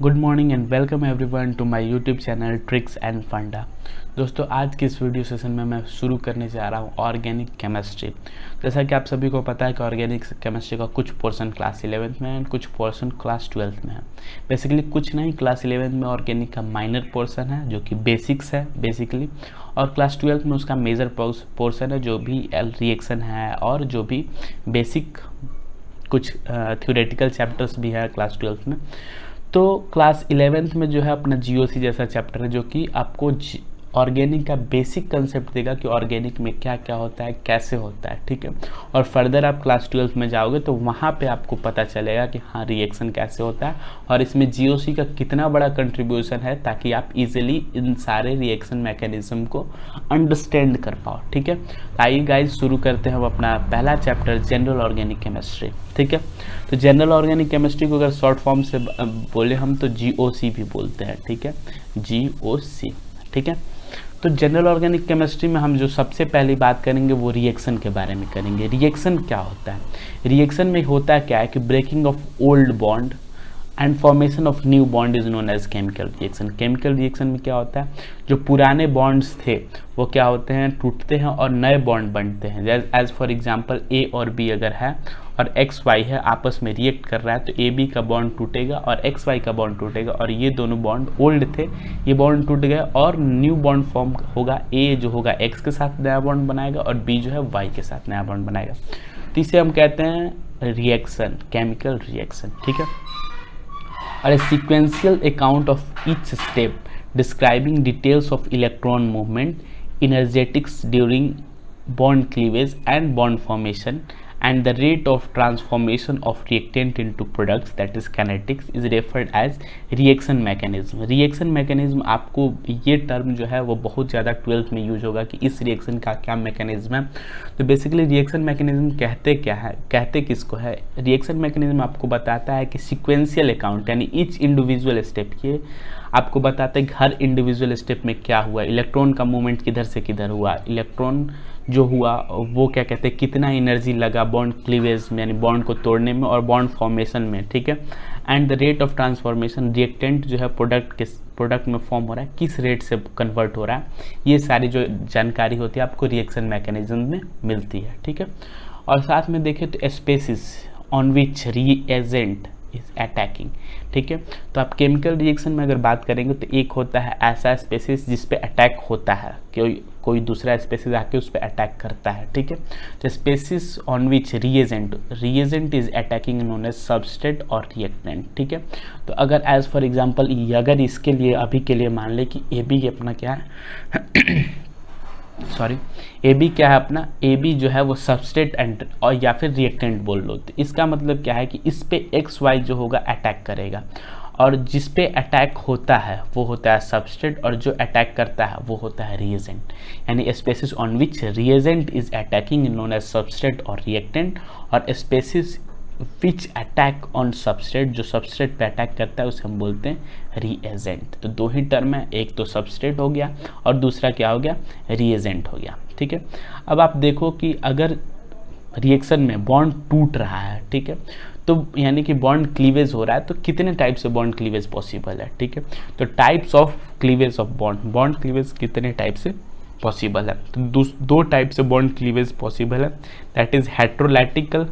Good morning and welcome everyone to my YouTube channel tricks and funda. दोस्तों, आज के इस वीडियो सेशन में मैं शुरू करने जा रहा हूँ ऑर्गेनिक केमिस्ट्री। जैसा कि आप सभी को पता है कि ऑर्गेनिक केमिस्ट्री का कुछ पोर्शन क्लास 11th में है और कुछ पोर्शन क्लास 12th में है। बेसिकली कुछ नहीं, क्लास 11th में ऑर्गेनिक का माइनर पोर्शन है जो कि बेसिक्स है बेसिकली, और क्लास 12th में उसका मेजर पोर्शन है जो भी रिएक्शन है और जो भी बेसिक कुछ थ्योरेटिकल चैप्टर्स भी है क्लास 12th में। तो क्लास 11th में जो है अपना जीओसी जैसा चैप्टर है जो कि आपको ऑर्गेनिक का बेसिक कंसेप्ट देगा कि ऑर्गेनिक में क्या क्या होता है, कैसे होता है, ठीक है। और फर्दर आप क्लास 12th में जाओगे तो वहाँ पे आपको पता चलेगा कि हाँ रिएक्शन कैसे होता है और इसमें जीओसी का कितना बड़ा कंट्रीब्यूशन है, ताकि आप इजीली इन सारे रिएक्शन मैकेनिज्म को अंडरस्टैंड कर पाओ, ठीक है। आइए गाइस, शुरू करते हैं हम अपना पहला चैप्टर जनरल ऑर्गेनिक केमिस्ट्री, ठीक है। तो जनरल ऑर्गेनिक केमिस्ट्री को अगर शॉर्ट फॉर्म से बोले हम तो जीओसी भी बोलते हैं, ठीक है, जीओसी, ठीक है। तो जनरल ऑर्गेनिक केमिस्ट्री में हम जो सबसे पहली बात करेंगे वो रिएक्शन के बारे में करेंगे। रिएक्शन क्या होता है? रिएक्शन में होता क्या है कि breaking of old bond and formation of new bond is known as chemical reaction. Chemical reaction में क्या होता है, जो पुराने बॉन्ड्स थे वो क्या होते हैं, टूटते हैं और नए बॉन्ड बनते हैं। एज फॉर एग्जांपल ए और बी अगर है और एक्स वाई है, आपस में रिएक्ट कर रहा है, तो ए बी का बॉन्ड टूटेगा और एक्स वाई का बॉन्ड टूटेगा, और ये दोनों बॉन्ड ओल्ड थे, ये बॉन्ड टूट गए और न्यू बॉन्ड फॉर्म होगा। ए जो होगा एक्स के साथ नया बॉन्ड बनाएगा और बी जो है वाई के साथ नया बॉन्ड बनाएगा। तो इसे हम कहते हैं रिएक्शन, केमिकल रिएक्शन, ठीक है। और a sequential account of each step describing details of electron movement, energetics during bond cleavage and bond formation, and the rate of transformation of reactant into products, that is kinetics, is referred as reaction mechanism. reaction mechanism आपको ये term जो है वो बहुत ज़्यादा 12th में use होगा कि इस रिएक्शन का क्या मैकेनिज्म है। तो बेसिकली रिएक्शन मैकेनिज्म कहते क्या है, कहते किसको है? रिएक्शन मैकेनिज्म आपको बताता है कि सिक्वेंशियल अकाउंट यानी ईच इंडिविजुअल स्टेप, ये आपको बताता है कि हर इंडिविजुअल स्टेप में क्या हुआ, इलेक्ट्रॉन का मूवमेंट किधर से किधर हुआ, इलेक्ट्रॉन जो हुआ वो क्या कहते हैं, कितना एनर्जी लगा बॉन्ड क्लीवेज में यानी बॉन्ड को तोड़ने में और बॉन्ड फॉर्मेशन में, ठीक है। And the rate of transformation, reactant जो है प्रोडक्ट में फॉर्म हो रहा है किस रेट से कन्वर्ट हो रहा है, ये सारी जो जानकारी होती है आपको रिएक्शन मैकेनिज्म में मिलती है, ठीक है। और साथ में देखें तो species on which reagent is attacking, ठीक है। तो आप केमिकल रिएक्शन में अगर बात करेंगे तो एक होता है ऐसा स्पेसिस जिस पे अटैक होता है, कोई दूसरा स्पेसिस आके उस पर अटैक करता है, ठीक है। तो species on which reagent is attacking known as substrate और रिएक्टेंट, ठीक है। तो अगर एज फॉर एग्जांपल अगर इसके लिए अभी के लिए मान ले कि ए बी अपना क्या है सॉरी, ए बी क्या है अपना, ए बी जो है वो सबस्ट्रेट एंड और या फिर रिएक्टेंट बोल लो। तो इसका मतलब क्या है कि इस पे एक्स वाई जो होगा अटैक करेगा, और जिस पे अटैक होता है वो होता है सबस्ट्रेट और जो अटैक करता है वो होता है रिएजेंट। यानी species on which reagent is attacking known as substrate और रिएक्टेंट, और species which attack on substrate, जो सबस्ट्रेट पे अटैक करता है उसे हम बोलते हैं रिएजेंट। तो दो ही टर्म है, एक तो सबस्ट्रेट हो गया और दूसरा क्या हो गया, रिएजेंट हो गया, ठीक है। अब आप देखो कि अगर रिएक्शन में बॉन्ड टूट रहा है, ठीक है, तो यानी कि बॉन्ड क्लीवेज हो रहा है, तो कितने टाइप से बॉन्ड क्लीवेज पॉसिबल है, ठीक है। तो types of cleavage of bond cleavage कितने टाइप से पॉसिबल है? तो दो टाइप से बॉन्ड क्लीवेज पॉसिबल है, that is heterolytical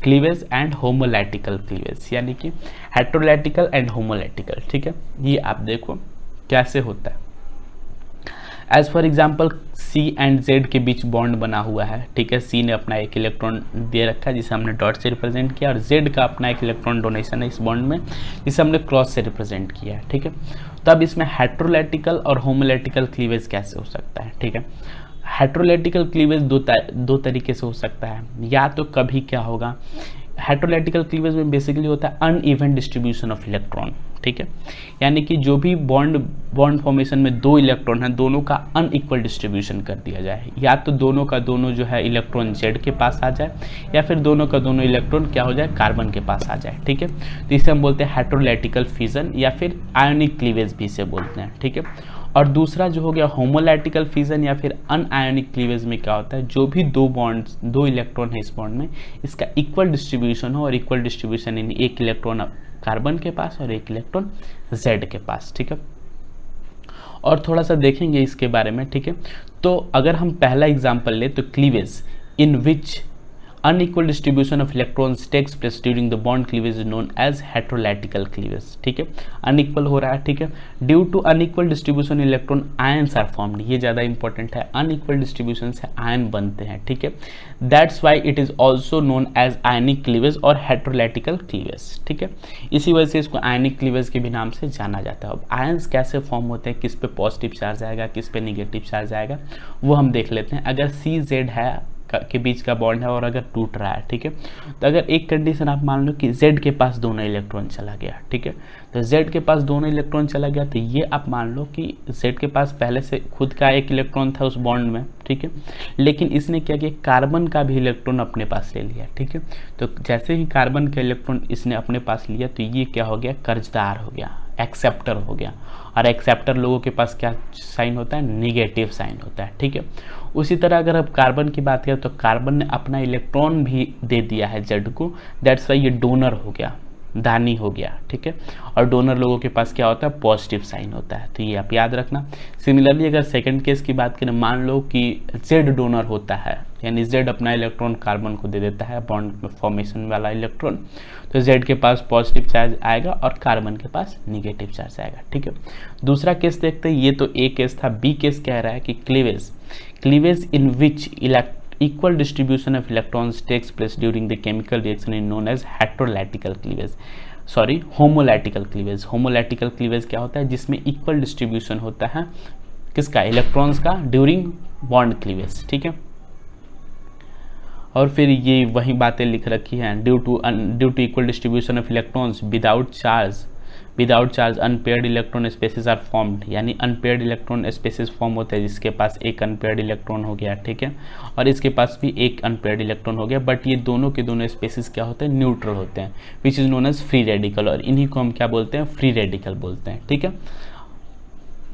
cleavage and homolytical cleavage, यानी कि हेट्रोलैटिकल एंड होमोलैटिकल, ठीक है। ये आप देखो कैसे होता है। As for example C and Z के बीच बॉन्ड बना हुआ है, ठीक है। सी ने अपना एक इलेक्ट्रॉन दे रखा है जिसे हमने डॉट से रिप्रेजेंट किया, और जेड का अपना एक इलेक्ट्रॉन डोनेशन है इस बॉन्ड में जिसे हमने क्रॉस से रिप्रेजेंट किया है, ठीक है। तो अब इसमें हेट्रोलैटिकल और होमोलैटिकल क्लीवेज कैसे हो सकता है, ठीक है। हेट्रोलैटिकल क्लीवेज दो तरीके से हो सकता है। या तो कभी क्या होगा, हेट्रोलैटिकल क्लीवेज में बेसिकली होता है अनइवन डिस्ट्रीब्यूशन ऑफ इलेक्ट्रॉन, ठीक है। यानी कि जो भी बॉन्ड फॉर्मेशन में दो इलेक्ट्रॉन है दोनों का अनइक्वल डिस्ट्रीब्यूशन कर दिया जाए, या तो दोनों का दोनों जो है इलेक्ट्रॉन जेड के पास आ जाए, या फिर दोनों का दोनों इलेक्ट्रॉन क्या हो जाए, कार्बन के पास आ जाए, ठीक है। तो इसे हम बोलते हैं हेट्रोलैटिकल फिजन या फिर आयोनिक क्लीवेज भी इसे बोलते हैं, ठीक है। और दूसरा जो हो गया होमोलैटिकल फिजन या फिर अनआयोनिक क्लीवेज में क्या होता है, जो भी दो इलेक्ट्रॉन है इस बॉन्ड में, इसका इक्वल डिस्ट्रीब्यूशन हो, और इक्वल डिस्ट्रीब्यूशन यानी एक इलेक्ट्रॉन कार्बन के पास और एक इलेक्ट्रॉन जेड के पास, ठीक है। और थोड़ा सा देखेंगे इसके बारे में, ठीक है। तो अगर हम पहला एग्जांपल ले तो cleavage in which unequal distribution of electrons takes place during the bond cleavage is known as heterolatical cleavage, ठीक है। अनइक्वल हो रहा है, ठीक है। Due to unequal distribution electron ions are formed, ये ज़्यादा इंपॉर्टेंट है, अनइक्वल डिस्ट्रीब्यूशन से आयन बनते हैं, ठीक है। That's why it is also known as ionic cleavage और हेट्रोलैटिकल क्लीवेज, ठीक है। इसी वजह से इसको आयनिक क्लीवेज के भी नाम से जाना जाता है। अब आयंस कैसे फॉर्म होते हैं, किस पे पॉजिटिव चार्ज आएगा, किस पे निगेटिव चार्ज आएगा, वो हम देख लेते हैं। अगर सी जेड है के बीच का बॉन्ड है और अगर टूट रहा है, ठीक है, तो अगर एक कंडीशन आप मान लो कि Z के पास दोनों इलेक्ट्रॉन चला गया, ठीक है, तो Z के पास दोनों इलेक्ट्रॉन चला गया, तो ये आप मान लो कि Z के पास पहले से खुद का एक इलेक्ट्रॉन था उस बॉन्ड में, ठीक है, लेकिन इसने क्या किया, कार्बन का भी इलेक्ट्रॉन अपने पास ले लिया, ठीक है। तो जैसे ही कार्बन का इलेक्ट्रॉन इसने अपने पास लिया तो ये क्या हो गया, कर्जदार हो गया, एक्सेप्टर हो गया। और एक्सेप्टर लोगों के पास क्या साइन होता है, निगेटिव साइन होता है, ठीक है। उसी तरह अगर अब कार्बन की बात करें तो कार्बन ने अपना इलेक्ट्रॉन भी दे दिया है जेड को, दैट्स वाई ये डोनर हो गया, दानी हो गया, ठीक है। और डोनर लोगों के पास क्या होता है, पॉजिटिव साइन होता है, तो ये आप याद रखना। सिमिलरली अगर सेकंड केस की बात करें, मान लो कि जेड डोनर होता है, यानी जेड अपना इलेक्ट्रॉन कार्बन को दे देता है, बॉन्ड फॉर्मेशन वाला इलेक्ट्रॉन, तो जेड के पास पॉजिटिव चार्ज आएगा और कार्बन के पास निगेटिव चार्ज आएगा, ठीक है। दूसरा केस देखते हैं, ये तो ए केस था। बी केस कह रहा है कि cleavage in which equal distribution of electrons takes place during the chemical reaction is known as heterolatical cleavage, sorry homolatical cleavage। homolatical cleavage क्या होता है, जिसमें इक्वल डिस्ट्रीब्यूशन होता है किसका, इलेक्ट्रॉन्स का, ड्यूरिंग बॉन्ड क्लीवेज, ठीक है। और फिर ये वही बातें लिख रखी हैं, due to equal distribution of electrons without charge unpaired electron species are formed, यानी अनपेयर्ड इलेक्ट्रॉन स्पेसिस फॉर्म होते हैं, जिसके पास एक अनपेयर्ड इलेक्ट्रॉन हो गया, ठीक है, और इसके पास भी एक अनपेयर्ड इलेक्ट्रॉन हो गया, बट ये दोनों के दोनों स्पेसिस क्या होते हैं, न्यूट्रल होते हैं, which is known as free radical, और इन्हीं को हम क्या बोलते हैं, फ्री रेडिकल बोलते हैं, ठीक है।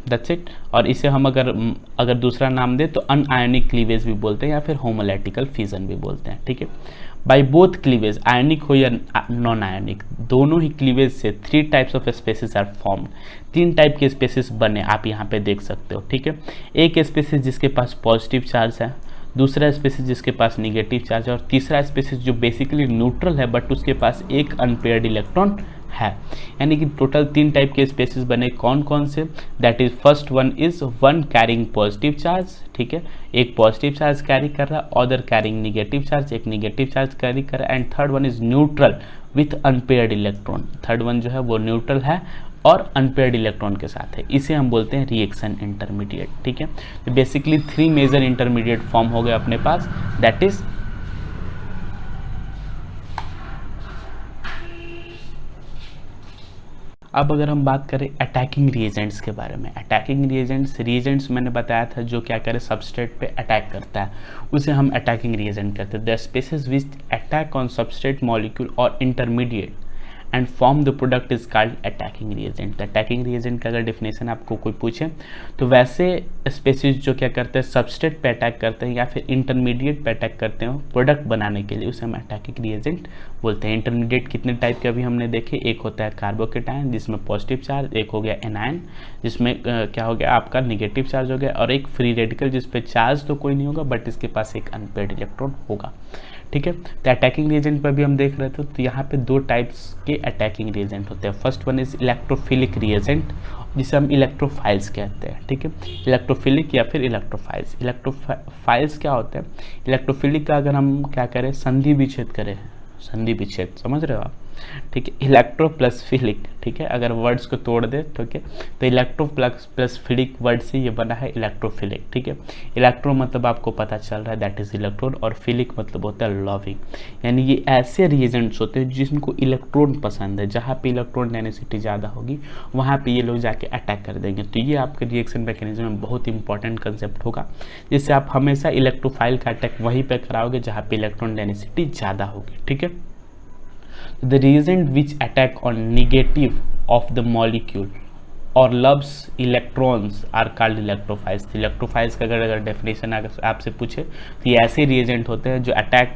That's it. और इसे हम अगर दूसरा नाम दे तो अनआयोनिक क्लीवेज भी बोलते हैं या फिर होमोलैटिकल फिजन भी बोलते हैं, ठीक है। बाई बोथ क्लीवेज, आयोनिक हो या नॉन आयोनिक, दोनों ही क्लीवेज से 3 types of species are formed, 3 type के स्पेसिस बने, आप यहाँ पे देख सकते हो, ठीक है। एक स्पेसिस जिसके पास पॉजिटिव चार्ज है, दूसरा स्पेसिस जिसके पास निगेटिव चार्ज है, और तीसरा स्पेसिस जो बेसिकली न्यूट्रल है बट उसके पास एक अनपेयर्ड इलेक्ट्रॉन है। यानी कि टोटल 3 टाइप के स्पेसिस बने, कौन कौन से, that is first one is one carrying positive charge, ठीक है, एक पॉजिटिव चार्ज कैरी कर रहा है, अदर कैरिंग निगेटिव चार्ज, एक निगेटिव चार्ज कैरी कर रहा है, and third one is neutral with unpaired electron, third one जो है वो न्यूट्रल है और अनपेयर्ड इलेक्ट्रॉन के साथ है, इसे हम बोलते हैं रिएक्शन इंटरमीडिएट, ठीक है। तो बेसिकली 3 मेजर इंटरमीडिएट फॉर्म हो गए अपने पास, दैट इज अब अगर हम बात करें अटैकिंग रिएजेंट्स के बारे में, अटैकिंग रिएजेंट्स मैंने बताया था जो क्या करे, सबस्ट्रेट पे अटैक करता है, उसे हम अटैकिंग रिएजेंट कहते हैं। The species which attack on substrate molecule और intermediate and form the product is called attacking reagent. Attacking reagent का अगर डिफिनेशन आपको कोई पूछे तो वैसे स्पेसिस जो क्या करते हैं, सबस्ट्रेट पे अटैक करते हैं या फिर इंटरमीडिएट पे अटैक करते हैं प्रोडक्ट बनाने के लिए, उसे हम अटैकिंग रिएजेंट बोलते हैं। इंटरमीडिएट कितने टाइप के अभी हमने देखे, एक होता है कार्बोकेटायन जिसमें पॉजिटिव चार्ज, एक हो गया एनायन जिसमें क्या हो गया आपका निगेटिव चार्ज हो गया, और एक फ्री रेडिकल जिसपे चार्ज तो कोई नहीं होगा बट इसके पास एक अनपेयर्ड इलेक्ट्रॉन होगा, ठीक है। तो अटैकिंग रिएजेंट पर भी हम देख रहे थे, तो यहाँ पे 2 टाइप्स के अटैकिंग रिएजेंट होते हैं। First one is electrophilic reagent जिसे हम इलेक्ट्रोफाइल्स कहते हैं, ठीक है, इलेक्ट्रोफिलिक या फिर इलेक्ट्रोफाइल्स। इलेक्ट्रोफाइल्स क्या होते हैं, इलेक्ट्रोफिलिक का अगर हम क्या करें, संधि विच्छेद करें, संधि विच्छेद समझ रहे हो आप, ठीक है। इलेक्ट्रो प्लस फिलिक, ठीक है, अगर वर्ड्स को तोड़ दे, ठीक है, तो इलेक्ट्रो प्लस फिलिक वर्ड से ये बना है इलेक्ट्रोफिलिक, ठीक है। इलेक्ट्रो मतलब आपको पता चल रहा है दैट इज इलेक्ट्रॉन, और फिलिक मतलब होता है लविंग, यानी ये ऐसे रिएजेंट्स होते हैं जिनको इलेक्ट्रॉन पसंद है, जहाँ पे इलेक्ट्रॉन डेंसिटी ज़्यादा होगी वहाँ पे ये लोग जाके अटैक कर देंगे। तो ये आपके रिएक्शन मैकेनिज्म में बहुत इंपॉर्टेंट कंसेप्ट होगा, जिससे आप हमेशा इलेक्ट्रोफाइल का अटैक वहीं पर कराओगे जहाँ पे इलेक्ट्रॉन डेंसिटी ज़्यादा होगी, ठीक है। The reagent which attack on negative of the molecule और loves electrons are called electrophiles. Electrophiles का अगर डेफिनेशन अगर आपसे पूछे तो ये ऐसे रिएजेंट होते हैं जो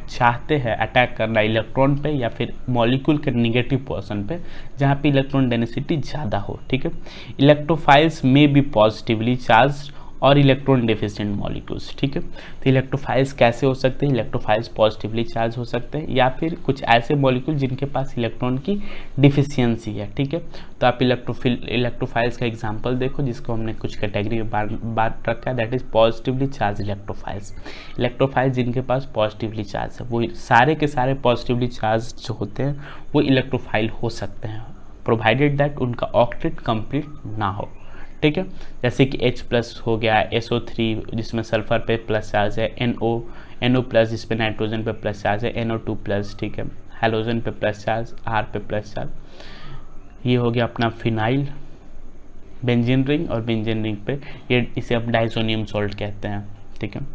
चाहते हैं अटैक करना इलेक्ट्रॉन पे या फिर मॉलिक्यूल के निगेटिव पोर्शन पे जहाँ पे इलेक्ट्रॉन डेंसिटी ज़्यादा हो, ठीक है। इलेक्ट्रोफाइल्स में बी पॉजिटिवली चार्ज और इलेक्ट्रॉन डेफिशिएंट मॉलिक्यूल्स, ठीक है। तो इलेक्ट्रोफाइल्स कैसे हो सकते हैं? इलेक्ट्रोफाइल्स पॉजिटिवली चार्ज हो सकते हैं या फिर कुछ ऐसे मॉलिक्यूल जिनके पास इलेक्ट्रॉन की डिफिशियंसी है, ठीक है। तो आप इलेक्ट्रोफाइल्स का एग्जांपल देखो जिसको हमने कुछ कैटेगरी में बांट रखा है, that is positively charge electrophiles. Electrophiles जिनके पास पॉजिटिवली चार्ज है वो सारे के सारे पॉजिटिवली चार्ज जो होते हैं वो इलेक्ट्रोफाइल हो सकते हैं, प्रोवाइडेड दैट उनका ऑक्टेट कंप्लीट ना हो, ठीक है। जैसे कि H+ हो गया, SO3 जिसमें सल्फर पे प्लस चार्ज है, NO+ जिसपे नाइट्रोजन पे प्लस चार्ज है, NO2+, ठीक है, हेलोजन पे प्लस चार्ज, R पे प्लस चार्ज। ये हो गया अपना फिनाइल, बेंजीन रिंग और बेंजीन रिंग पे ये इसे अब डाइसोनियम सॉल्ट कहते हैं, ठीक है।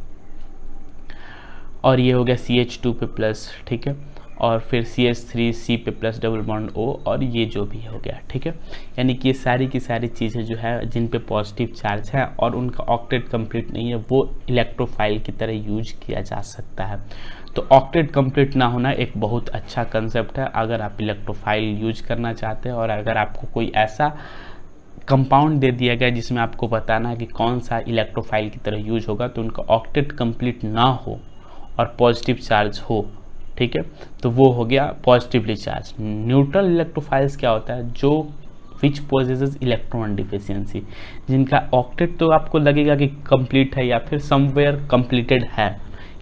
और ये हो गया CH2 पे प्लस, ठीक है, और फिर CH3 C पे प्लस डबल बॉन्ड O और ये जो भी हो गया, ठीक है। यानी कि ये सारी की सारी चीज़ें जो है जिन पे पॉजिटिव चार्ज है और उनका ऑक्टेट कंप्लीट नहीं है वो इलेक्ट्रोफाइल की तरह यूज किया जा सकता है। तो ऑक्टेट कंप्लीट ना होना एक बहुत अच्छा कंसेप्ट है अगर आप इलेक्ट्रोफाइल यूज करना चाहते हैं। और अगर आपको कोई ऐसा कंपाउंड दे दिया गया जिसमें आपको बताना है कि कौन सा इलेक्ट्रोफाइल की तरह यूज होगा तो उनका ऑक्टेट कंप्लीट ना हो और पॉजिटिव चार्ज हो, ठीक है, तो वो हो गया पॉजिटिवली चार्ज। न्यूट्रल इलेक्ट्रोफाइल्स क्या होता है? जो विच पोजेसेस इलेक्ट्रॉन डिफिशियंसी, जिनका ऑक्टेट तो आपको लगेगा कि कंप्लीट है या फिर समवेयर कंप्लीटेड है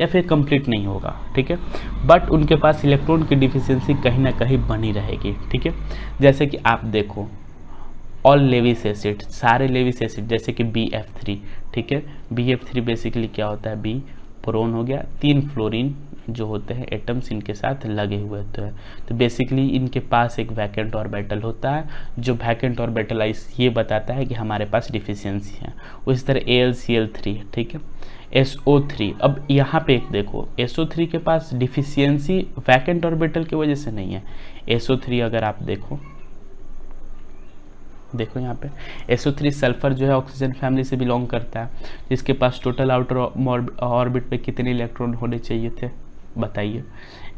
या फिर कंप्लीट नहीं होगा, ठीक है, बट उनके पास इलेक्ट्रॉन की डिफिशियंसी कहीं ना कहीं बनी रहेगी, ठीक है। जैसे कि आप देखो ऑल लेविस एसिड, सारे लेविस एसिड जैसे कि BF3, ठीक है, BF3 बेसिकली क्या होता है? B बोरोन हो गया, 3 फ्लोरीन जो होते हैं एटम्स इनके साथ लगे हुए होते हैं। तो बेसिकली इनके पास एक वैकेंट ऑर्बिटल होता है जो वैकेंट ऑर्बिटल ये बताता है कि हमारे पास डिफिशियंसी है। उसी तरह AlCl3, ठीक है, SO3। अब यहाँ पे एक देखो SO3 के पास डिफिशियंसी वैकेंट ऑर्बिटल की वजह से नहीं है। SO3 अगर आप देखो यहाँ पे SO3 सल्फर जो है ऑक्सीजन फैमिली से बिलोंग करता है, जिसके पास टोटल आउटर ऑर्बिट पे कितने इलेक्ट्रॉन होने चाहिए थे? बताइए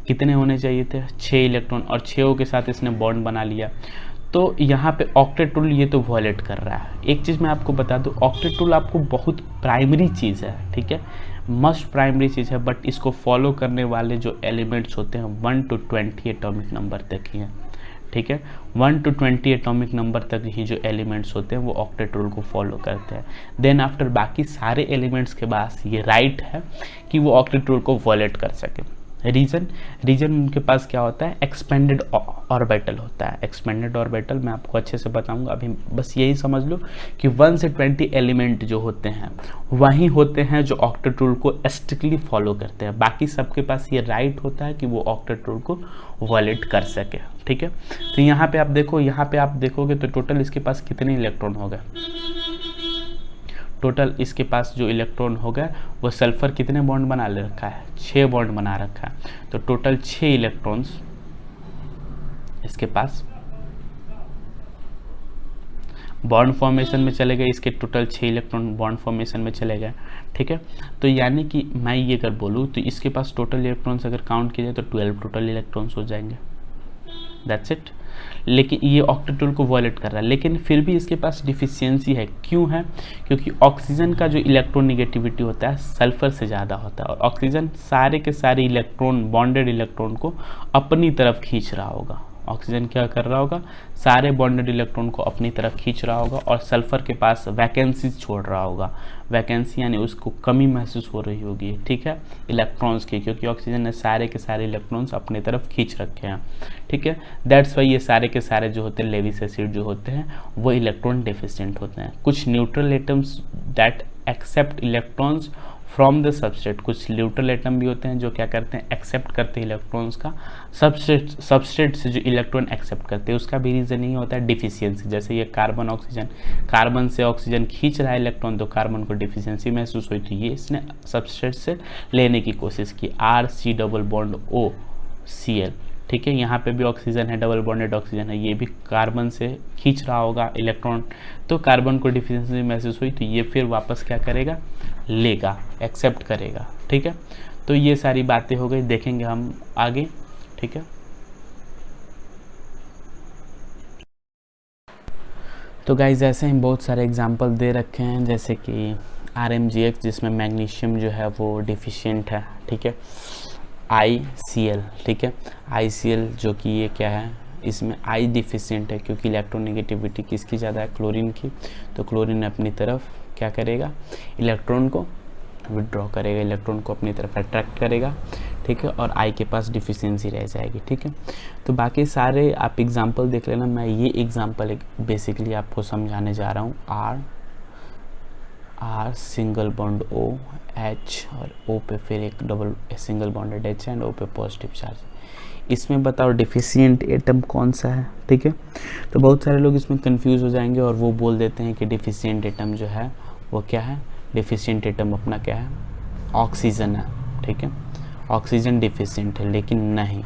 कितने होने चाहिए थे? 6 इलेक्ट्रॉन, और 6 के साथ इसने बॉन्ड बना लिया। तो यहाँ पे ऑक्टेट रूल ये तो वॉयलेट कर रहा है। एक चीज़ मैं आपको बता दूँ, ऑक्टेट रूल आपको बहुत प्राइमरी चीज़ है, ठीक है, मस्ट प्राइमरी चीज़ है, बट इसको फॉलो करने वाले जो एलिमेंट्स होते हैं 1 to 20 एटॉमिक नंबर तक ही हैं, ठीक है। 1 to 20 एटॉमिक नंबर तक ही जो एलिमेंट्स होते हैं वो ऑक्टेट रूल को फॉलो करते हैं। देन आफ्टर बाकी सारे एलिमेंट्स के पास ये राइट है कि वो ऑक्टेट रूल को वॉयलेट कर सके। रीजन उनके पास क्या होता है? एक्सपेंडेड ऑर्बिटल होता है। एक्सपेंडेड ऑर्बिटल मैं आपको अच्छे से बताऊंगा, अभी बस यही समझ लो कि 1 से 20 एलिमेंट जो होते हैं वही होते हैं जो ऑक्टेट रूल को स्ट्रिक्टली फॉलो करते हैं। बाकी सबके पास ये राइट होता है कि वो ऑक्टेट रूल को वॉयलेट कर सके, ठीक है। तो यहाँ पे आप देखोगे तो टोटल इसके पास कितने इलेक्ट्रॉन हो गए? टोटल इसके पास जो इलेक्ट्रॉन हो गए वो सल्फर कितने बॉन्ड बना ले रखा है? 6 बॉन्ड बना रखा है। तो टोटल 6 इलेक्ट्रॉन्स इसके पास बॉन्ड फॉर्मेशन में चले गए। इसके टोटल 6 इलेक्ट्रॉन बॉन्ड फॉर्मेशन में चले गए, ठीक है। तो यानी कि मैं ये अगर बोलूँ तो इसके पास टोटल इलेक्ट्रॉन्स अगर काउंट किया जाए तो 12 टोटल इलेक्ट्रॉन्स हो जाएंगे, दैट्स इट। लेकिन ये ऑक्टेट रूल को वॉयलेट कर रहा है, लेकिन फिर भी इसके पास डिफिशियंसी है। क्यों है? क्योंकि ऑक्सीजन का जो इलेक्ट्रोनिगेटिविटी होता है सल्फर से ज़्यादा होता है, और ऑक्सीजन सारे के सारे इलेक्ट्रॉन, बॉन्डेड इलेक्ट्रॉन को अपनी तरफ खींच रहा होगा। ऑक्सीजन क्या कर रहा होगा? सारे बॉन्डेड इलेक्ट्रॉन को अपनी तरफ खींच रहा होगा, और सल्फर के पास वैकेंसीज छोड़ रहा होगा। वैकेंसी यानी उसको कमी महसूस हो रही होगी, ठीक है, इलेक्ट्रॉन्स की, क्योंकि ऑक्सीजन ने सारे के सारे इलेक्ट्रॉन्स अपनी तरफ खींच रखे हैं, ठीक है। दैट्स वाई ये सारे के सारे जो होते हैं लेविस एसिड जो होते हैं वो इलेक्ट्रॉन डेफिशिएंट होते हैं। कुछ neutral atoms that accept electrons from the substrate, कुछ न्यूट्रल एटम भी होते हैं जो क्या करते हैं? एक्सेप्ट करते हैं इलेक्ट्रॉन्स का। सबस्ट्रेट से जो इलेक्ट्रॉन एक्सेप्ट करते हैं उसका भी रीज़न ही होता है डिफिशियंसी। जैसे ये कार्बन ऑक्सीजन, कार्बन से ऑक्सीजन खींच रहा है इलेक्ट्रॉन, तो कार्बन को डिफिशियंसी महसूस हुई, तो ये इसने सबस्ट्रेट से लेने की कोशिश की, RC डबल बॉन्ड OCl, ठीक है। यहाँ पे भी ऑक्सीजन है, डबल बॉन्डेड ऑक्सीजन है, ये भी कार्बन से खींच रहा होगा इलेक्ट्रॉन, तो कार्बन को डिफिशियंसी महसूस हुई तो ये फिर वापस क्या करेगा, लेगा, एक्सेप्ट करेगा। ठीक है, तो ये सारी बातें हो गई, देखेंगे हम आगे। ठीक है, तो गाइज ऐसे ही बहुत सारे एग्जांपल दे रखे हैं, जैसे कि RMGX जिसमें मैग्नीशियम जो है वो डिफिशिएंट है। ठीक है, ICL, ठीक है, ICL जो कि ये क्या है, इसमें I डिफिशिएंट है क्योंकि इलेक्ट्रोनेगेटिविटी किसकी ज़्यादा है, क्लोरीन की, तो क्लोरीन अपनी तरफ क्या करेगा, इलेक्ट्रॉन को विड्रॉ करेगा, इलेक्ट्रॉन को अपनी तरफ अट्रैक्ट करेगा। ठीक है, और I के पास डिफिशियंसी रह जाएगी। ठीक है, तो बाकी सारे आप एग्जांपल देख लेना, मैं ये एग्जांपल बेसिकली आपको समझाने जा रहा हूँ। R single bond O H और O पे फिर एक double single bonded H and O पे पॉजिटिव चार्ज। इसमें बताओ डिफिशिएंट एटम कौन सा है। ठीक है, तो बहुत सारे लोग इसमें कंफ्यूज हो जाएंगे और वो बोल देते हैं कि डिफिशिएंट एटम जो है वो क्या है, डिफिशिएंट एटम अपना क्या है, ऑक्सीजन है। ठीक है, ऑक्सीजन डिफिशिएंट है, लेकिन नहीं,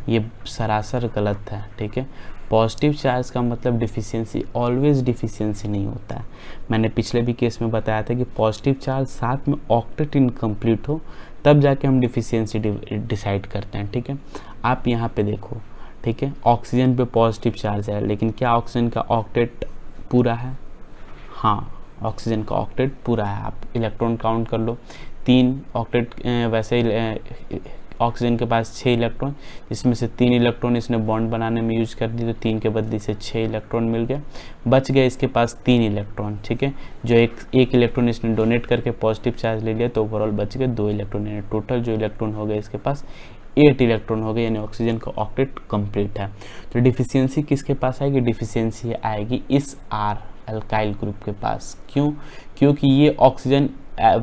ये सरासर गलत है। ठीक है, पॉजिटिव चार्ज का मतलब डिफिशियंसी, ऑलवेज डिफिशियंसी नहीं होता है। मैंने पिछले भी केस में बताया था कि पॉजिटिव चार्ज साथ में ऑक्टेट इनकम्प्लीट हो तब जाके हम डिफिशियंसी डिसाइड करते हैं। ठीक है, आप यहाँ पे देखो, ठीक है, ऑक्सीजन पे पॉजिटिव चार्ज है, लेकिन क्या ऑक्सीजन का ऑक्टेट पूरा है? हाँ, ऑक्सीजन का ऑक्टेट पूरा है। आप इलेक्ट्रॉन काउंट कर लो, 3 ऑक्टेट, वैसे ही ऑक्सीजन के पास 6 इलेक्ट्रॉन, जिसमें से 3 इलेक्ट्रॉन इसने बॉन्ड बनाने में यूज कर दी, तो 3 के बदले से 6 इलेक्ट्रॉन मिल गया, बच गए इसके पास 3 इलेक्ट्रॉन। ठीक है, जो एक इलेक्ट्रॉन इसने डोनेट करके पॉजिटिव चार्ज ले लिया, तो ओवरऑल बच गए 2 इलेक्ट्रॉन, यानी टोटल जो इलेक्ट्रॉन हो गए इसके पास 8 इलेक्ट्रॉन हो गए, यानी ऑक्सीजन का ऑक्टेट कंप्लीट है। तो डिफिशियंसी किसके पास आएगी, डिफिशियंसी आएगी इस R अल्काइल ग्रुप के पास। क्यों? क्योंकि ये ऑक्सीजन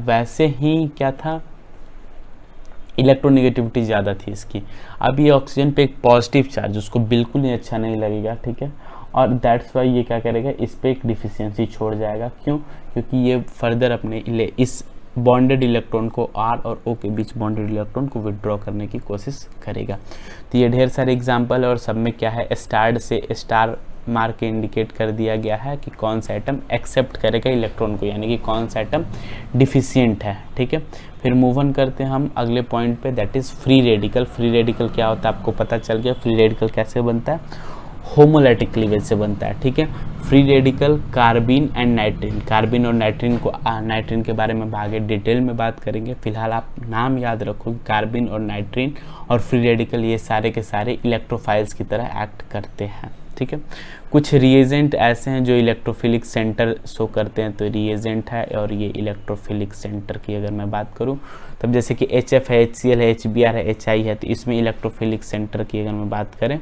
वैसे ही क्या था, इलेक्ट्रोनेगेटिविटी ज़्यादा थी इसकी। अब ये ऑक्सीजन पे एक पॉजिटिव चार्ज उसको बिल्कुल ही अच्छा नहीं लगेगा। ठीक है, और दैट्स वाई ये क्या करेगा, इस पे एक डिफिशियंसी छोड़ जाएगा। क्यों? क्योंकि ये फर्दर अपने इस बॉन्डेड इलेक्ट्रॉन को R और O के बीच बॉन्डेड इलेक्ट्रॉन को विड्रॉ करने की कोशिश करेगा। तो ये ढेर सारे एग्जाम्पल है और सब में क्या है, स्टार से स्टार मार के इंडिकेट कर दिया गया है कि कौन सा एटम एक्सेप्ट करेगा इलेक्ट्रॉन को, यानी कि कौन सा एटम डिफिशिएंट है। ठीक है, फिर मूव ऑन करते हैं हम अगले पॉइंट पे, that is free radical. Free radical क्या होता है आपको पता चल गया। फ्री रेडिकल कैसे बनता है, होमोलैटिक क्लीवेज से बनता है। ठीक है, फ्री रेडिकल कार्बिन एंड नाइट्रिन, कार्बिन और नाइट्रिन के बारे में आगे डिटेल में बात करेंगे। फिलहाल आप नाम याद रखो, कार्बिन और नाइट्रिन और फ्री रेडिकल ये सारे के सारे इलेक्ट्रोफाइल्स की तरह एक्ट करते हैं। ठीक है, कुछ रिएजेंट ऐसे हैं जो इलेक्ट्रोफिलिक सेंटर शो करते हैं, तो रिएजेंट है और ये इलेक्ट्रोफिलिक सेंटर की अगर मैं बात करूं, तब जैसे कि HF है, HCl है, HBr है, HI है, तो इसमें इलेक्ट्रोफिलिक सेंटर की अगर मैं बात करें,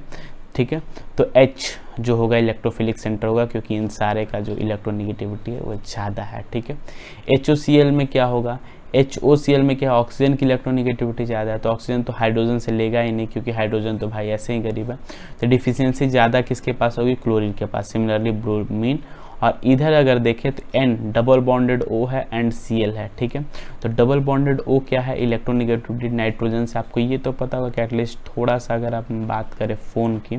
ठीक है, तो H जो होगा इलेक्ट्रोफिलिक सेंटर होगा, क्योंकि इन सारे का जो इलेक्ट्रोनेगेटिविटी है वो ज़्यादा है। ठीक है, HOCl में क्या होगा, HOCl में क्या, ऑक्सीजन की इलेक्ट्रोनेगेटिविटी ज़्यादा है, तो ऑक्सीजन तो हाइड्रोजन से लेगा ही नहीं, क्योंकि हाइड्रोजन तो भाई ऐसे ही गरीब है। तो डिफिशियंसी ज़्यादा किसके पास होगी, क्लोरीन के पास, सिमिलरली ब्रोमीन। और इधर अगर देखें तो N डबल बॉन्डेड O है एंड Cl है। ठीक है, तो डबल बॉन्डेड O क्या है, इलेक्ट्रोनेगेटिविटी नाइट्रोजन से। आपको ये तो पता होगा कि एटलीस्ट थोड़ा सा अगर आप बात करें फ़ोन की,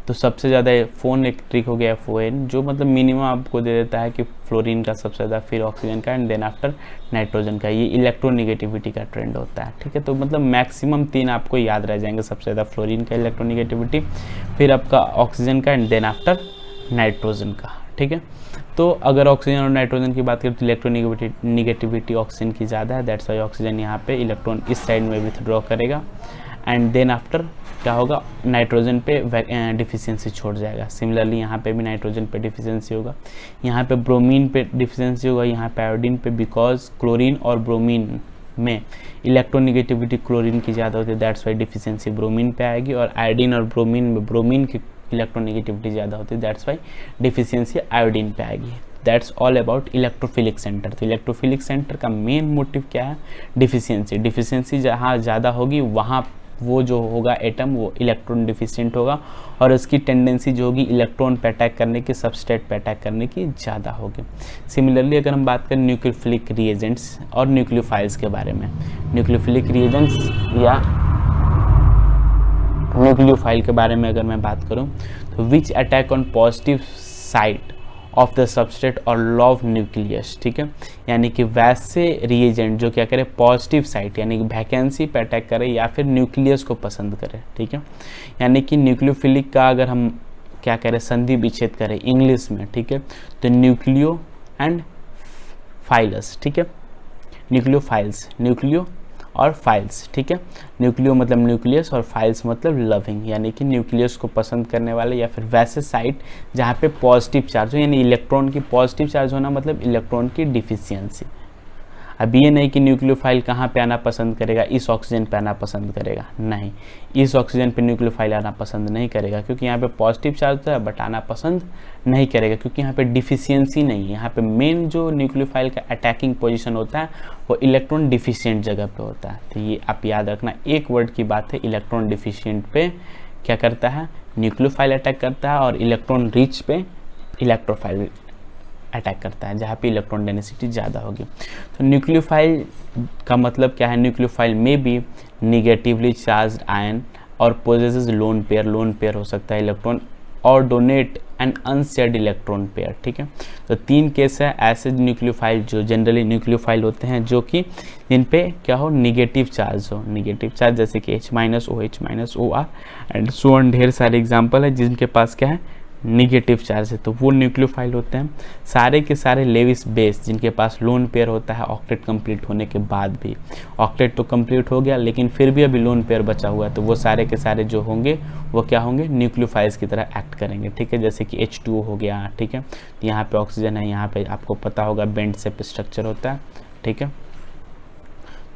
तो सबसे ज़्यादा फ़ोन इलेक्ट्रिक हो गया FON, जो मतलब मिनिमम आपको दे देता है कि फ्लोरीन का सबसे ज़्यादा, फिर ऑक्सीजन का एंड देन आफ्टर नाइट्रोजन का। ये इलेक्ट्रोनेगेटिविटी का ट्रेंड होता है। ठीक है, तो मतलब मैक्सिमम 3 आपको याद रह जाएंगे, सबसे ज़्यादा फ्लोरीन का इलेक्ट्रोनेगेटिविटी, फिर आपका ऑक्सीजन का एंड देन आफ्टर नाइट्रोजन का। ठीक है, तो अगर ऑक्सीजन और नाइट्रोजन की बात करें तो इलेक्ट्रोनेगेटिविटी ऑक्सीजन की ज़्यादा है, दैट्स वाई ऑक्सीजन यहाँ पे इलेक्ट्रॉन इस साइड में विथड्रॉ करेगा एंड देन आफ्टर क्या होगा, नाइट्रोजन पे डिफिशियंसी छोड़ जाएगा। सिमिलरली यहाँ पे भी नाइट्रोजन पे डिफिशियंसी होगा, यहाँ पे ब्रोमीन पे डिफिशियंसी होगा, यहाँ पे आयोडीन पे, बिकॉज क्लोरीन और ब्रोमीन में इलेक्ट्रोनेगेटिविटी क्लोरीन की ज़्यादा होती है, दैट्स वाई डिफिशियंसी ब्रोमीन पे आएगी। और आयोडीन और ब्रोमीन में ब्रोमीन की इलेक्ट्रोनेगेटिविटी ज़्यादा होती है, दैट्स वाई डिफिशियंसी आयोडीन पे आएगी। That's all about electrophilic centre. तो इलेक्ट्रोफिलिक सेंटर का मेन मोटिव क्या है, डिफिशियंसी। डिफिशियंसी जहाँ ज़्यादा होगी वहाँ वो जो होगा एटम वो इलेक्ट्रॉन डिफिशिएंट होगा और उसकी टेंडेंसी जो होगी इलेक्ट्रॉन पे अटैक करने की, सबस्ट्रेट पे अटैक करने की ज़्यादा होगी। सिमिलरली अगर हम बात करें न्यूक्लियोफिलिक रिएजेंट्स और न्यूक्लियोफाइल्स के बारे में, न्यूक्लियोफिलिक रिएजेंट्स या न्यूक्लियोफाइल के बारे में अगर मैं बात करूं तो विच attack on positive site of the substrate और लॉव न्यूक्लियस, ठीक है, यानी कि वैसे रिएजेंट जो क्या करे पॉजिटिव साइट यानी कि वैकेंसी पे अटैक करे या फिर न्यूक्लियस को पसंद करे, ठीक है, यानी कि न्यूक्लियोफिलिक का अगर हम क्या करें संधि विच्छेद करें इंग्लिश में, ठीक है, तो न्यूक्लियो एंड फाइलस, ठीक है, न्यूक्लियोफाइल्स, न्यूक्लियो और फाइल्स, ठीक है, न्यूक्लियो मतलब न्यूक्लियस और फाइल्स मतलब लविंग, यानी कि न्यूक्लियस को पसंद करने वाले या फिर वैसे साइट जहाँ पे पॉजिटिव चार्ज हो, यानी इलेक्ट्रॉन की पॉजिटिव चार्ज होना मतलब इलेक्ट्रॉन की डिफिशियंसी। अब ये नहीं कि न्यूक्लियोफाइल कहाँ पे आना पसंद करेगा, इस ऑक्सीजन पे आना पसंद करेगा, नहीं, इस ऑक्सीजन पे न्यूक्लियोफाइल आना पसंद नहीं करेगा क्योंकि यहाँ पे पॉजिटिव चार्ज होता है, बट आना पसंद नहीं करेगा क्योंकि यहाँ पे डिफिशियंसी नहीं है। यहाँ पे मेन जो न्यूक्लियोफाइल का अटैकिंग पोजीशन होता है वो इलेक्ट्रॉन डिफिशियंट जगह पे होता है। तो ये आप याद रखना, एक वर्ड की बात है, इलेक्ट्रॉन डिफिशियंट पे क्या करता है न्यूक्लियोफाइल अटैक करता है और इलेक्ट्रॉन रिच पे इलेक्ट्रोफाइल अटैक करता है जहाँ पे इलेक्ट्रॉन डेंसिटी ज़्यादा होगी। तो न्यूक्लियोफाइल का मतलब क्या है, न्यूक्लियोफाइल में भी निगेटिवली चार्ज आयन और पोजेसेस लोन पेयर हो सकता है इलेक्ट्रॉन और donate and unshared electron pair, ठीक है। तो 3 केस है ऐसे न्यूक्लियोफाइल जो जनरली न्यूक्लियोफाइल होते हैं जो कि जिन पे क्या हो निगेटिव चार्ज हो, निगेटिव चार्ज जैसे कि H-OH-OR एंड सो ऑन, ढेर सारे एग्जाम्पल है जिनके पास क्या है निगेटिव चार्ज है, तो वो न्यूक्लियोफाइल होते हैं। सारे के सारे लेविस बेस जिनके पास लोन पेयर होता है ऑक्टेट कंप्लीट होने के बाद भी, ऑक्टेट तो कंप्लीट हो गया लेकिन फिर भी अभी लोन पेयर बचा हुआ है, तो वो सारे के सारे जो होंगे वो क्या होंगे न्यूक्लियोफाइल्स की तरह एक्ट करेंगे, ठीक है, जैसे कि H2O हो गया, ठीक है, यहाँ पे ऑक्सीजन है, यहाँ पे आपको पता होगा बेंड शेप स्ट्रक्चर होता है, ठीक है,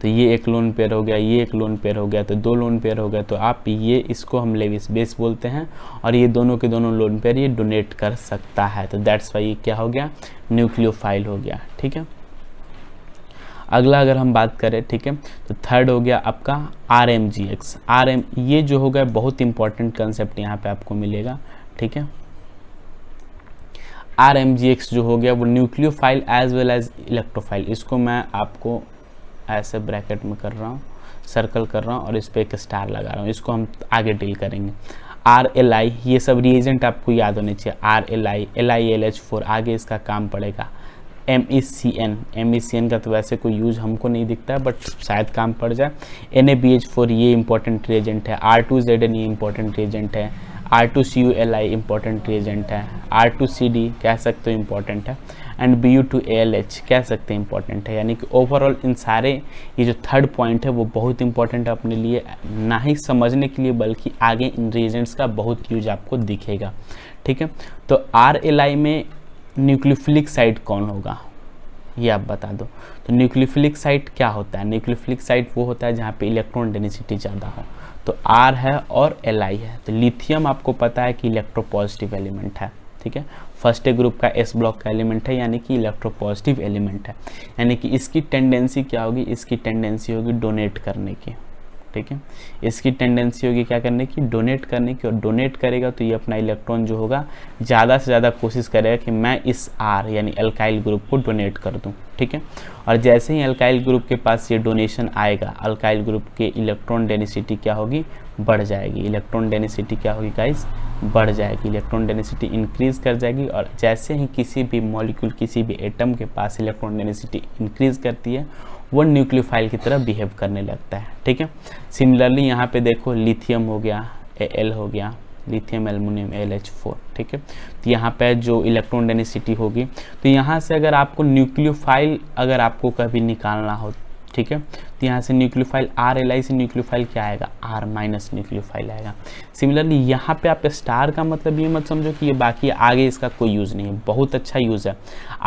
तो ये एक लोन पेयर हो गया, ये एक लोन पेयर हो गया, तो 2 लोन पेयर हो गया, तो आप ये इसको हम लेविस बेस बोलते हैं और ये दोनों के दोनों लोन पेयर ये डोनेट कर सकता है, तो दैट्स वाई ये क्या हो गया न्यूक्लियोफाइल हो गया, ठीक है। अगला अगर हम बात करें, ठीक है, तो थर्ड हो गया आपका RMGX। ये जो हो गया बहुत इंपॉर्टेंट कंसेप्ट यहाँ पे आपको मिलेगा, ठीक है। RMGX जो हो गया वो nucleophile as well as electrophile, इसको मैं आपको ऐसे ब्रैकेट में कर रहा हूँ, सर्कल कर रहा हूँ और इस पर एक स्टार लगा रहा हूँ, इसको हम आगे डील करेंगे। RLI ये सब रिएजेंट आपको याद होने चाहिए, RLI, LiAlH4 आगे इसका काम पड़ेगा। MECN का तो वैसे कोई यूज हमको नहीं दिखता है बट शायद काम पड़ जाए। NaBH4 ये इंपॉर्टेंट रिएजेंट है। R2Zn ये इंपॉर्टेंट रिएजेंट है। R2CuLi इंपॉर्टेंट रिएजेंट है। R2CD कह सकते हो इंपॉर्टेंट है एंड Bu2ALH कह सकते हैं इंपॉर्टेंट है। यानी कि ओवरऑल इन सारे ये जो थर्ड पॉइंट है वो बहुत इंपॉर्टेंट है अपने लिए, ना ही समझने के लिए बल्कि आगे इन रिएजेंट्स का बहुत यूज आपको दिखेगा, ठीक है। तो RLI में न्यूक्लियोफिलिक साइट कौन होगा ये आप बता दो। तो न्यूक्लियोफिलिक साइट क्या होता है? न्यूक्लियोफिलिक साइट वो होता है जहाँ पे इलेक्ट्रॉन डेंसिटी ज़्यादा हो। तो R है और Li है। तो लिथियम आपको पता है कि इलेक्ट्रोपॉजिटिव एलिमेंट है, ठीक है, फर्स्ट ग्रुप का S ब्लॉक का एलिमेंट है, यानी कि इलेक्ट्रोपॉजिटिव एलिमेंट है। यानी कि इसकी टेंडेंसी क्या होगी? इसकी टेंडेंसी होगी डोनेट करने की, ठीक है। इसकी टेंडेंसी होगी क्या करने की? डोनेट करने की। और डोनेट करेगा तो ये अपना इलेक्ट्रॉन जो होगा ज़्यादा से ज़्यादा कोशिश करेगा कि मैं इस R यानी अल्काइल ग्रुप को डोनेट कर दूं, ठीक है। और जैसे ही अल्काइल ग्रुप के पास ये डोनेशन आएगा, अल्काइल ग्रुप के इलेक्ट्रॉन डेंसिटी क्या होगी? बढ़ जाएगी। इलेक्ट्रॉन डेंसिटी क्या होगी गाइस? बढ़ जाएगी। इलेक्ट्रॉन डेंसिटी इंक्रीज कर जाएगी। और जैसे ही किसी भी मॉलिक्यूल, किसी भी एटम के पास इलेक्ट्रॉन डेंसिटी इंक्रीज करती है, वो न्यूक्लियोफाइल की तरह बिहेव करने लगता है, ठीक है। सिमिलरली यहाँ पे देखो लिथियम हो गया, Al हो गया, लिथियम एल्युमिनियम LH4, ठीक है। तो यहाँ पे जो इलेक्ट्रॉन डेंसिटी होगी, तो यहाँ से अगर आपको न्यूक्लियोफाइल अगर आपको कभी निकालना हो, ठीक है, तो यहाँ से न्यूक्लियोफाइल RLI से न्यूक्लियोफाइल क्या आएगा? R माइनस न्यूक्लियोफाइल आएगा। सिमिलरली यहाँ पे आप स्टार का मतलब ये मत समझो कि ये बाकी आगे इसका कोई यूज़ नहीं है, बहुत अच्छा यूज़ है।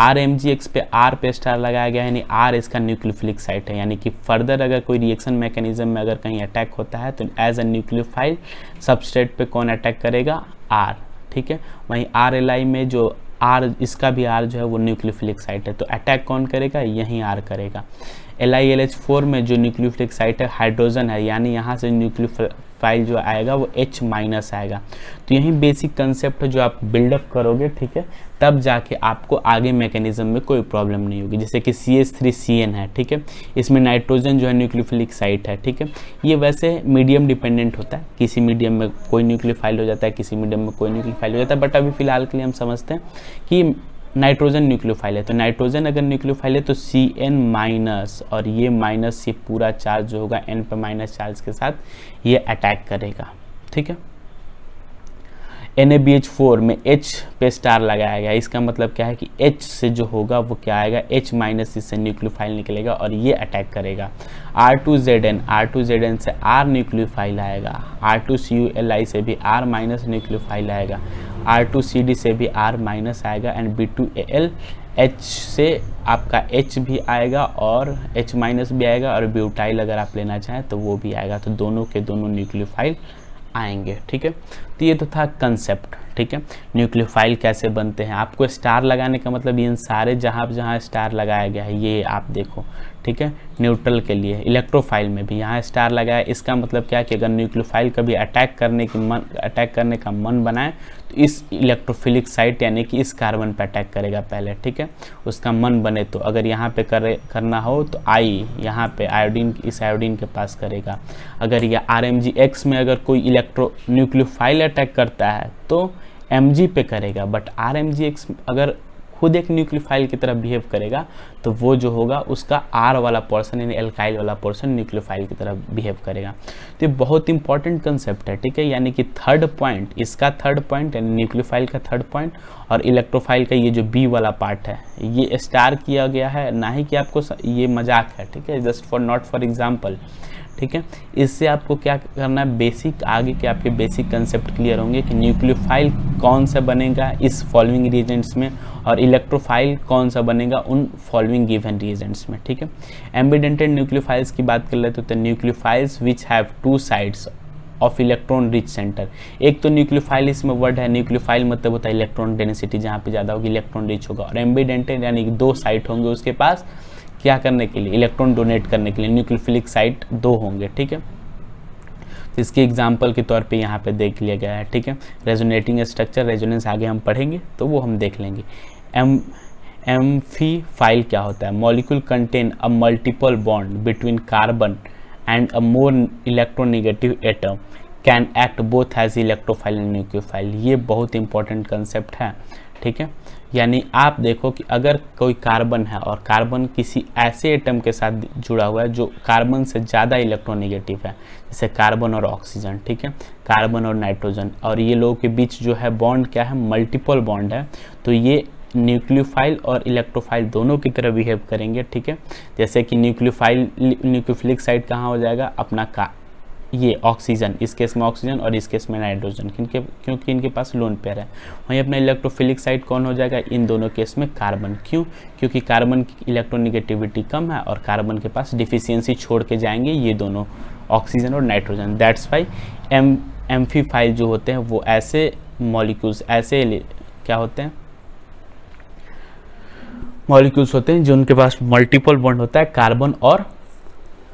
RMGX पे R पे स्टार लगाया गया है, यानी R इसका न्यूक्लियोफिलिक साइट है। यानी कि फर्दर अगर कोई रिएक्शन मैकेनिज्म में अगर कहीं अटैक होता है तो एज अ न्यूक्लियोफाइल सबस्ट्रेट पे कौन अटैक करेगा? R, ठीक है। वहीं RLI में जो R, इसका भी R जो है वो न्यूक्लियोफिलिक साइट है, तो अटैक कौन करेगा? यहीं R करेगा। LiLH4 में जो न्यूक्लियोफिलिक साइट है हाइड्रोजन है, यानी यहाँ से न्यूक्लियोफाइल जो आएगा वो H माइनस आएगा। तो यही बेसिक कंसेप्ट जो आप बिल्डअप करोगे, ठीक है, तब जाके आपको आगे मैकेनिज्म में कोई प्रॉब्लम नहीं होगी। जैसे कि CH3CN है, ठीक है, इसमें नाइट्रोजन जो है न्यूक्लियोफिलिक साइट है, ठीक है। ये वैसे मीडियम डिपेंडेंट होता है, किसी मीडियम में कोई न्यूक्लियोफाइल हो जाता है, किसी मीडियम में कोई न्यूक्लियोफाइल हो जाता है, बट अभी फिलहाल के लिए हम समझते हैं कि नाइट्रोजन न्यूक्लियोफाइल है। तो नाइट्रोजन अगर न्यूक्लियोफाइल है तो CN माइनस, और ये माइनस, ये पूरा चार्ज जो होगा N पे माइनस चार्ज के साथ ये अटैक करेगा, ठीक है। NaBH4 में H पे स्टार लगाया गया, इसका मतलब क्या है कि H से जो होगा वो क्या आएगा, H माइनस, इससे न्यूक्लियोफाइल निकलेगा और ये अटैक करेगा। R2ZN से R न्यूक्लियोफाइल आएगा, R2CuLi से भी R माइनस न्यूक्लियोफाइल आएगा, R2CD से भी R माइनस आएगा, एंड B2Al H से आपका H भी आएगा और H माइनस भी आएगा, और ब्यूटाइल अगर आप लेना चाहें तो वो भी आएगा। तो दोनों के दोनों न्यूक्लियोफाइल आएंगे, ठीक है। तो ये तो था कंसेप्ट, ठीक है, न्यूक्लियोफाइल कैसे बनते हैं। आपको स्टार लगाने का मतलब इन सारे जहाँ स्टार लगाया गया है ये आप देखो, ठीक है। न्यूट्रल के लिए इलेक्ट्रोफाइल में भी यहाँ स्टार लगाया, इसका मतलब क्या है कि अगर न्यूक्लियोफाइल कभी अटैक करने का मन बनाए तो इस इलेक्ट्रोफिलिक साइट यानी कि इस कार्बन पे अटैक करेगा पहले, ठीक है, उसका मन बने तो। अगर यहाँ पे करना हो तो यहाँ पे आयोडीन, इस आयोडीन के पास करेगा। अगर यह RMgX में अगर कोई न्यूक्लियोफाइल अटैक करता है तो Mg पे करेगा, बट RMgX अगर खुद एक न्यूक्लियोफाइल की तरह बिहेव करेगा तो वो जो होगा उसका R वाला पोर्शन यानी एल्काइल वाला पोर्शन न्यूक्लियोफाइल की तरह बिहेव करेगा। तो ये बहुत इंपॉर्टेंट कंसेप्ट है, ठीक है। यानी कि थर्ड पॉइंट, इसका थर्ड पॉइंट यानी न्यूक्लियोफाइल का थर्ड पॉइंट और इलेक्ट्रोफाइल का ये जो B वाला पार्ट है ये स्टार किया गया है, ना ही कि आपको ये मजाक है, ठीक है, just for not for example, ठीक है। इससे आपको क्या करना है, बेसिक आगे के आपके बेसिक कंसेप्ट क्लियर होंगे कि न्यूक्लियोफाइल कौन सा बनेगा इस फॉलोइंग रिएजेंट्स में और इलेक्ट्रोफाइल कौन सा बनेगा उन फॉलोइंग गिवन रिएजेंट्स में, ठीक है। एम्बिडेंटेड न्यूक्लियोफाइल्स की बात कर लेते हैं तो nucleophiles which have two sides of electron rich centre. एक तो न्यूक्लियोफाइल इसमें वर्ड है, न्यूक्लियोफाइल मतलब होता है इलेक्ट्रॉन डेंसिटी जहाँ पे ज़्यादा होगी इलेक्ट्रॉन रिच होगा, और एम्बिडेंटेड यानी कि दो साइट होंगे उसके पास क्या करने के लिए, इलेक्ट्रॉन डोनेट करने के लिए, न्यूक्लियोफिलिक साइट दो होंगे, ठीक है। तो इसके एग्जाम्पल के तौर पे यहाँ पे देख लिया गया है, ठीक है। रेजोनेटिंग स्ट्रक्चर, रेजोनेंस आगे हम पढ़ेंगे तो वो हम देख लेंगे। एम्फीफाइल क्या होता है, molecule contain a multiple bond between carbon and a more electronegative atom can act both as electrophile and nucleophile. ये बहुत इंपॉर्टेंट कंसेप्ट है, ठीक है। यानी आप देखो कि अगर कोई कार्बन है और कार्बन किसी ऐसे एटम के साथ जुड़ा हुआ है जो कार्बन से ज़्यादा इलेक्ट्रोनेगेटिव है, जैसे कार्बन और ऑक्सीजन, ठीक है, कार्बन और नाइट्रोजन, और ये लोगों के बीच जो है बॉन्ड क्या है, मल्टीपल बॉन्ड है, तो ये न्यूक्लियोफाइल और इलेक्ट्रोफाइल दोनों की तरह बिहेव करेंगे, ठीक है। जैसे कि न्यूक्लियोफिलिक साइड कहाँ हो जाएगा अपना ये ऑक्सीजन, इस केस में ऑक्सीजन और इस केस में नाइट्रोजन, क्योंकि इनके पास लोन पेयर है। वहीं अपना इलेक्ट्रोफिलिक साइड कौन हो जाएगा इन दोनों केस में, कार्बन। क्यों, क्योंकि कार्बन की इलेक्ट्रोनेगेटिविटी कम है और कार्बन के पास डिफिशियंसी छोड़ के जाएंगे ये दोनों ऑक्सीजन और नाइट्रोजन। दैट्स वाई एम्फीफाइल जो होते हैं वो ऐसे मॉलिक्यूल्स, ऐसे क्या होते हैं, मॉलिक्यूल्स होते हैं जो उनके पास मल्टीपल बॉन्ड होता है कार्बन और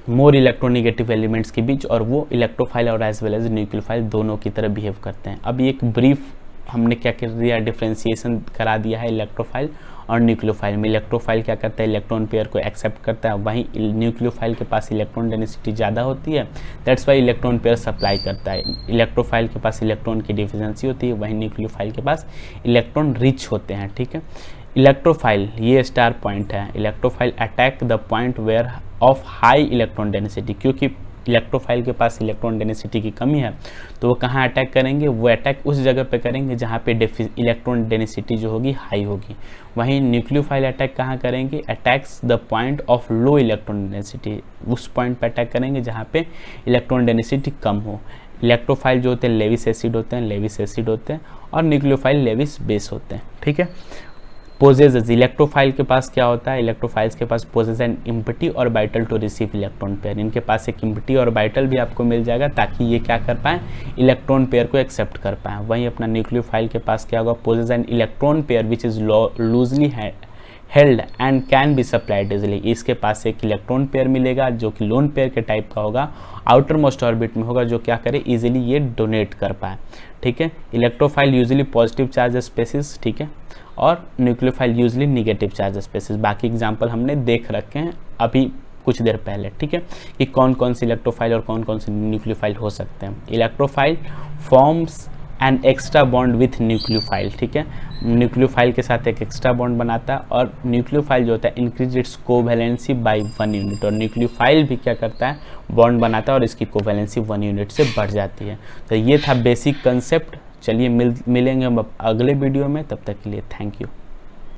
मोर इलेक्ट्रोनेगेटिव एलिमेंट्स के बीच, और वो इलेक्ट्रोफाइल और एज वेल एज न्यूक्लियोफाइल दोनों की तरह बिहेव करते हैं। अब एक ब्रीफ हमने क्या कर दिया, डिफ्रेंशिएशन करा दिया है इलेक्ट्रोफाइल और न्यूक्लियोफाइल में। इलेक्ट्रोफाइल क्या करता है, इलेक्ट्रॉन पेयर को एक्सेप्ट करता है, वहीं न्यूक्लियोफाइल के पास इलेक्ट्रॉन डेंसिटी ज़्यादा होती है, that's Y electron pair supply करता है। इलेक्ट्रोफाइल के पास इलेक्ट्रॉन की डिफिशियंसी होती है, वहीं न्यूक्लियोफाइल के पास इलेक्ट्रॉन रिच होते हैं, ठीक है। इलेक्ट्रोफाइल, ये स्टार पॉइंट है, electrophile attack the point where of high electron density. क्योंकि इलेक्ट्रोफाइल के पास इलेक्ट्रॉन डेंसिटी की कमी है तो वो कहाँ अटैक करेंगे, वो अटैक उस जगह पे करेंगे जहाँ पे इलेक्ट्रॉन डेंसिटी जो होगी हाई होगी। वहीं न्यूक्लियोफाइल अटैक कहाँ करेंगे, attacks the point of low electron density, उस पॉइंट पे अटैक करेंगे जहाँ पे इलेक्ट्रॉन डेंसिटी कम हो। इलेक्ट्रोफाइल जो होते हैं लेविस एसिड होते हैं, और न्यूक्लियोफाइल लेविस बेस होते हैं, ठीक है। पोजेसेस, इलेक्ट्रोफाइल के पास क्या होता है, इलेक्ट्रोफाइल्स के पास पोजेस एन इम्पटी और बाइटल टू रिसीव इलेक्ट्रॉन पेयर। इनके पास एक इम्पटी और बाइटल भी आपको मिल जाएगा ताकि ये क्या कर पाए, इलेक्ट्रॉन पेयर को एक्सेप्ट कर पाए। वहीं अपना न्यूक्लियोफाइल के पास क्या होगा, possess an electron pair which is loosely held and can be supplied easily, इसके पास एक इलेक्ट्रॉन पेयर मिलेगा जो कि लोन पेयर के टाइप का होगा, आउटर मोस्ट ऑर्बिट में होगा, जो क्या करे इजीली ये डोनेट कर पाए, ठीक है। Electrophile usually positive charge species, ठीक है, और nucleophile usually negative charge species. बाकी एग्जांपल हमने देख रखे हैं अभी कुछ देर पहले, ठीक है, कि कौन कौन सी इलेक्ट्रोफाइल और कौन कौन सी न्यूक्लियोफाइल हो सकते हैं। Electrophile forms an extra bond with nucleophile, ठीक है, न्यूक्लियोफाइल के साथ एक एक्स्ट्रा बॉन्ड बनाता है, और न्यूक्लियोफाइल जो होता है increase its covalency by 1 unit, और न्यूक्लियोफाइल भी क्या करता है बॉन्ड बनाता है और इसकी कोवैलेंसी 1 यूनिट से बढ़ जाती है। तो ये था बेसिक कंसेप्ट। चलिए मिलेंगे हम अगले वीडियो में, तब तक के लिए थैंक यू।